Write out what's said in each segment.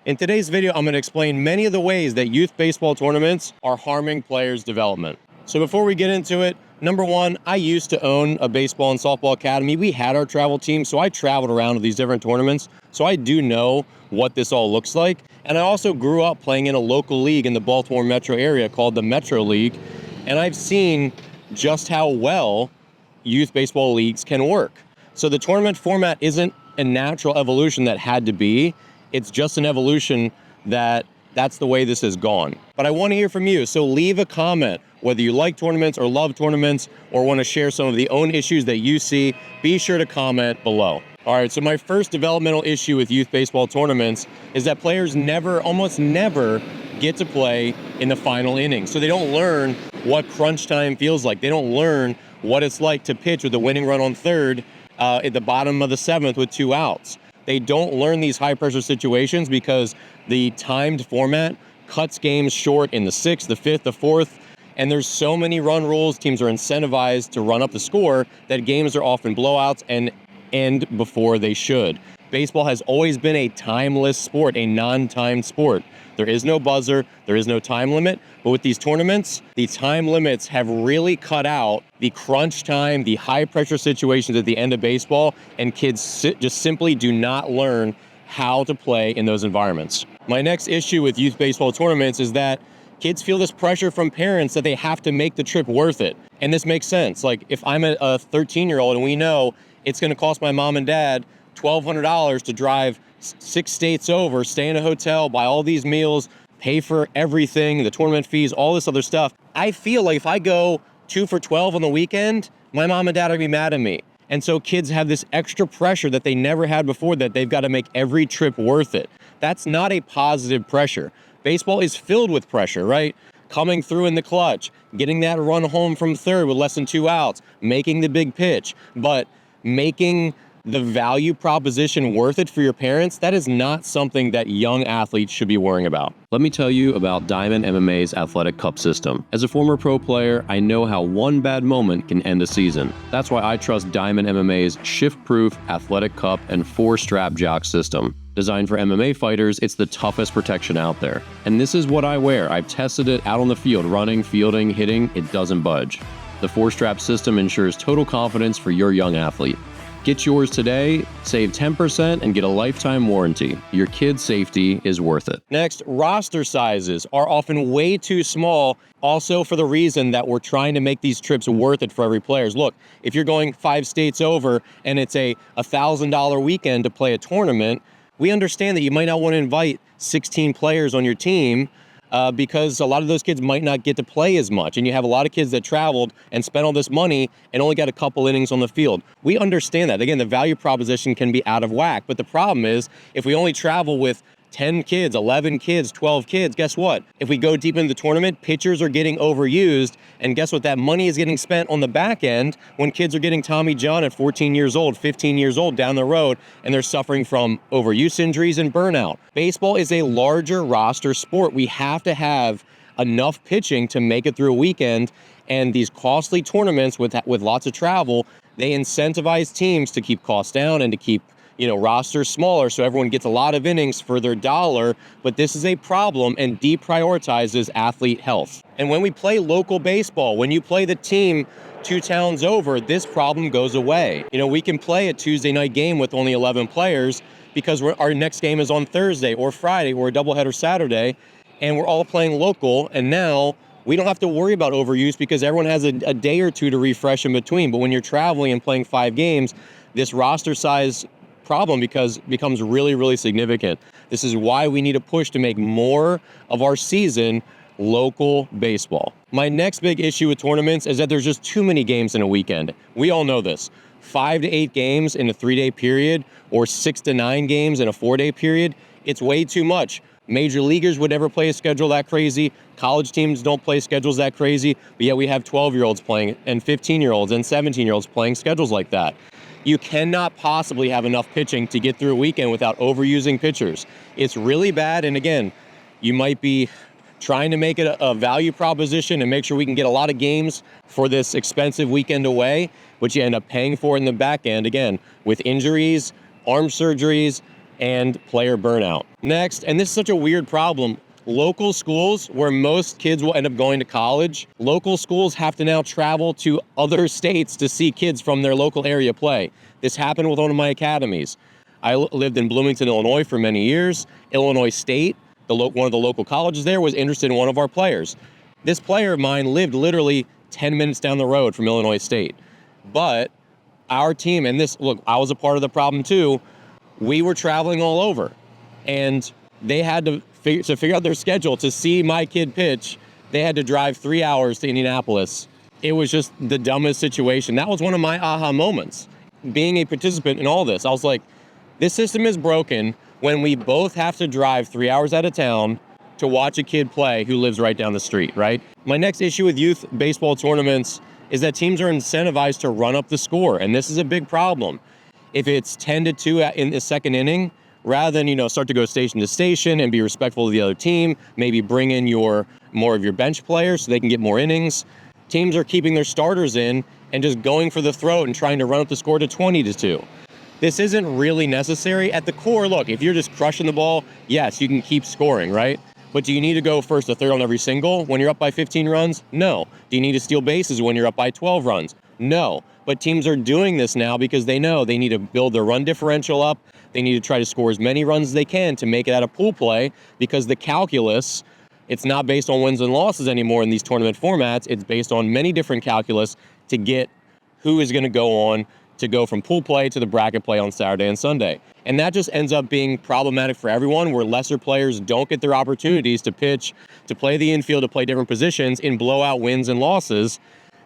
In today's video, I'm going to explain many of the ways that youth baseball tournaments are harming players' development. So before we get into it, number one, I used to own a baseball and softball academy. We had our travel team, so I traveled around to these different tournaments. So I do know what this all looks like. And I also grew up playing in a local league in the Baltimore metro area called the Metro League. And I've seen just how well youth baseball leagues can work. So the tournament format isn't a natural evolution that had to be. It's just an evolution that's the way this has gone. But I want to hear from you, so leave a comment. Whether you like tournaments or love tournaments or want to share some of the own issues that you see, be sure to comment below. All right, so my first developmental issue with youth baseball tournaments is that players almost never get to play in the final inning. So they don't learn what crunch time feels like. They don't learn what it's like to pitch with a winning run on third at the bottom of the seventh with 2 outs. They don't learn these high-pressure situations because the timed format cuts games short in the 6th, the 5th, the 4th, and there's so many run rules. Teams are incentivized to run up the score that games are often blowouts and end before they should. Baseball has always been a timeless sport, a non-timed sport. There is no buzzer, there is no time limit, but with these tournaments, the time limits have really cut out the crunch time, the high-pressure situations at the end of baseball, and kids just simply do not learn how to play in those environments. My next issue with youth baseball tournaments is that kids feel this pressure from parents that they have to make the trip worth it. And this makes sense. Like, if I'm a 13-year-old and we know it's going to cost my mom and dad $1,200 to drive 6 states over, stay in a hotel, buy all these meals, pay for everything, the tournament fees, all this other stuff. I feel like if I go 2 for 12 on the weekend, my mom and dad are going to be mad at me. And so kids have this extra pressure that they never had before, that they've got to make every trip worth it. That's not a positive pressure. Baseball is filled with pressure, right? Coming through in the clutch, getting that run home from third with less than 2 outs, making the big pitch, but making the value proposition worth it for your parents, that is not something that young athletes should be worrying about. Let me tell you about Diamond MMA's Athletic Cup system. As a former pro player, I know how one bad moment can end a season. That's why I trust Diamond MMA's shift-proof Athletic Cup and 4-strap jock system. Designed for MMA fighters, it's the toughest protection out there. And this is what I wear. I've tested it out on the field, running, fielding, hitting, it doesn't budge. The 4-strap system ensures total confidence for your young athlete. Get yours today, save 10%, and get a lifetime warranty. Your kid's safety is worth it. Next, roster sizes are often way too small, also for the reason that we're trying to make these trips worth it for every player. Look, if you're going 5 states over and it's a $1,000 weekend to play a tournament, we understand that you might not want to invite 16 players on your team because a lot of those kids might not get to play as much. And you have a lot of kids that traveled and spent all this money and only got a couple innings on the field. We understand that. Again, the value proposition can be out of whack. But the problem is, if we only travel with 10 kids, 11 kids, 12 kids, guess what? If we go deep into the tournament, pitchers are getting overused, and guess what? That money is getting spent on the back end when kids are getting Tommy John at 14 years old, 15 years old down the road, and they're suffering from overuse injuries and burnout. Baseball is a larger roster sport. We have to have enough pitching to make it through a weekend, and these costly tournaments with lots of travel, they incentivize teams to keep costs down and to keep rosters smaller so everyone gets a lot of innings for their dollar, but this is a problem and deprioritizes athlete health. And when we play local baseball, when you play the team 2 towns over, this problem goes away. We can play a Tuesday night game with only 11 players because our next game is on Thursday or Friday or a doubleheader Saturday, and we're all playing local, and now we don't have to worry about overuse because everyone has a day or two to refresh in between. But when you're traveling and playing 5 games, this roster size problem becomes really, really significant. This is why we need to push to make more of our season local baseball. My next big issue with tournaments is that there's just too many games in a weekend. We all know this. 5 to 8 games in a 3-day period or 6 to 9 games in a 4-day period, it's way too much. Major leaguers would never play a schedule that crazy. College teams don't play schedules that crazy, but yet we have 12-year-olds playing and 15-year-olds and 17-year-olds playing schedules like that. You cannot possibly have enough pitching to get through a weekend without overusing pitchers. It's really bad, and again, you might be trying to make it a value proposition and make sure we can get a lot of games for this expensive weekend away, but you end up paying for it in the back end, again, with injuries, arm surgeries, and player burnout. Next, and this is such a weird problem, local schools where most kids will end up going to college, local schools have to now travel to other states to see kids from their local area play. This happened with one of my academies. I lived in Bloomington, Illinois for many years. Illinois State, one of the local colleges there, was interested in one of our players. This player of mine lived literally 10 minutes down the road from Illinois State. But our team, and this, look, I was a part of the problem too, we were traveling all over. And they had to figure out their schedule to see my kid pitch. They had to drive 3 hours to Indianapolis. It was just the dumbest situation. That was one of my aha moments. Being a participant in all this, I was like, this system is broken when we both have to drive 3 hours out of town to watch a kid play who lives right down the street, right? My next issue with youth baseball tournaments is that teams are incentivized to run up the score, and this is a big problem. If it's 10-2 in the second inning, rather than, start to go station to station and be respectful of the other team, maybe bring in more of your bench players so they can get more innings, teams are keeping their starters in and just going for the throat and trying to run up the score to 20-2. This isn't really necessary. At the core, look, if you're just crushing the ball, yes, you can keep scoring, right? But do you need to go first to third on every single when you're up by 15 runs? No. Do you need to steal bases when you're up by 12 runs? No. But teams are doing this now because they know they need to build their run differential up. They need to try to score as many runs as they can to make it out of pool play, because the calculus, it's not based on wins and losses anymore in these tournament formats. It's based on many different calculus to get who is going to go on to go from pool play to the bracket play on Saturday and Sunday. And that just ends up being problematic for everyone, where lesser players don't get their opportunities to pitch, to play the infield, to play different positions in blowout wins and losses.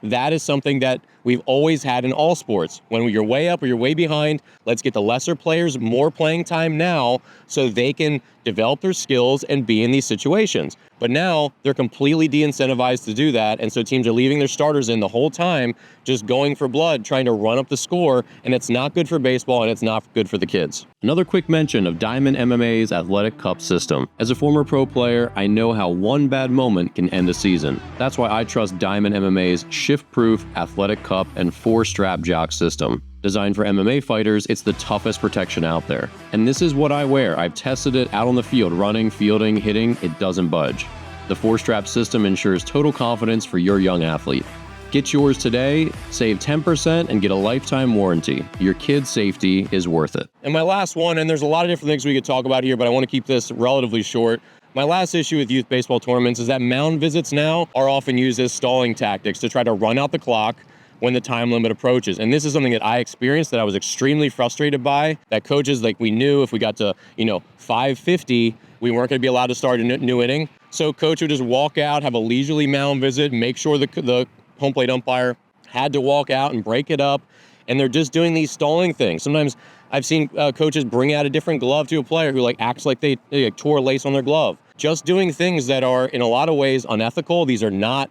That is something that we've always had in all sports. When you're way up or you're way behind, let's get the lesser players more playing time now so they can develop their skills and be in these situations. But now they're completely de-incentivized to do that, and so teams are leaving their starters in the whole time, just going for blood, trying to run up the score, and it's not good for baseball and it's not good for the kids. Another quick mention of Diamond MMA's Athletic Cup system. As a former pro player, I know how one bad moment can end a season. That's why I trust Diamond MMA's shift-proof Athletic Cup and 4-strap jock system. Designed for MMA fighters, it's the toughest protection out there. And this is what I wear. I've tested it out on the field, running, fielding, hitting, it doesn't budge. The 4-strap system ensures total confidence for your young athlete. Get yours today, save 10%, and get a lifetime warranty. Your kid's safety is worth it. And my last one, and there's a lot of different things we could talk about here, but I want to keep this relatively short. My last issue with youth baseball tournaments is that mound visits now are often used as stalling tactics to try to run out the clock when the time limit approaches. And this is something that I experienced that I was extremely frustrated by, that coaches, we knew if we got to, 5:50, we weren't going to be allowed to start a new inning. So coach would just walk out, have a leisurely mound visit, make sure the home plate umpire had to walk out and break it up. And they're just doing these stalling things. Sometimes I've seen coaches bring out a different glove to a player who acts like they tore a lace on their glove. Just doing things that are in a lot of ways unethical. These are not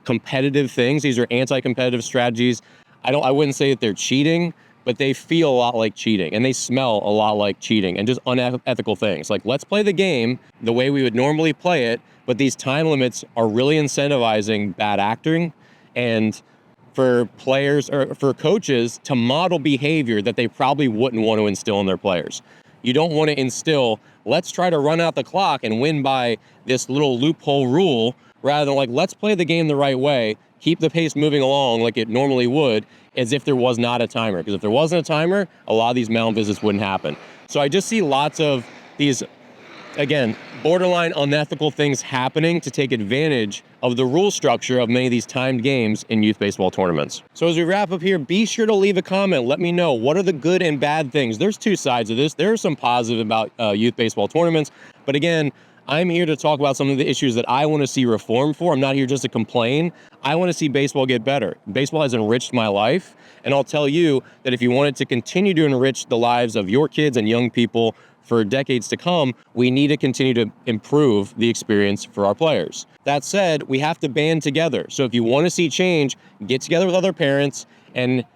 competitive things. These are anti-competitive strategies. I wouldn't say that they're cheating, but they feel a lot like cheating, and they smell a lot like cheating and just unethical things. Let's play the game the way we would normally play it, but these time limits are really incentivizing bad acting, and for players or for coaches to model behavior that they probably wouldn't want to instill in their players. You don't want to instill, let's try to run out the clock and win by this little loophole rule, rather than let's play the game the right way, keep the pace moving along like it normally would, as if there was not a timer. Because if there wasn't a timer, a lot of these mound visits wouldn't happen. So I just see lots of these, again, borderline unethical things happening to take advantage of the rule structure of many of these timed games in youth baseball tournaments. So as we wrap up here, be sure to leave a comment. Let me know, what are the good and bad things? There's two sides of this. There are some positive about youth baseball tournaments, but again, I'm here to talk about some of the issues that I want to see reform for. I'm not here just to complain. I want to see baseball get better. Baseball has enriched my life, and I'll tell you that if you want it to continue to enrich the lives of your kids and young people for decades to come, we need to continue to improve the experience for our players. That said, we have to band together. So if you want to see change, get together with other parents and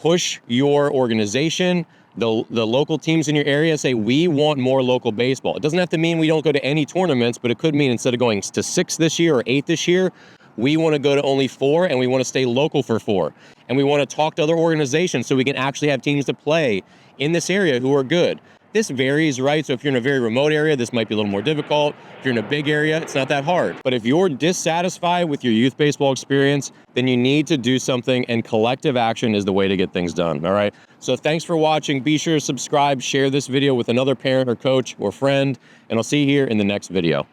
push your organization, the local teams in your area, say, we want more local baseball. It doesn't have to mean we don't go to any tournaments, but it could mean instead of going to 6 this year or 8 this year, we want to go to only 4, and we want to stay local for 4. And we want to talk to other organizations so we can actually have teams to play in this area who are good. This varies, right? So if you're in a very remote area, this might be a little more difficult. If you're in a big area, it's not that hard. But if you're dissatisfied with your youth baseball experience, then you need to do something, and collective action is the way to get things done, all right? So thanks for watching. Be sure to subscribe, share this video with another parent or coach or friend, and I'll see you here in the next video.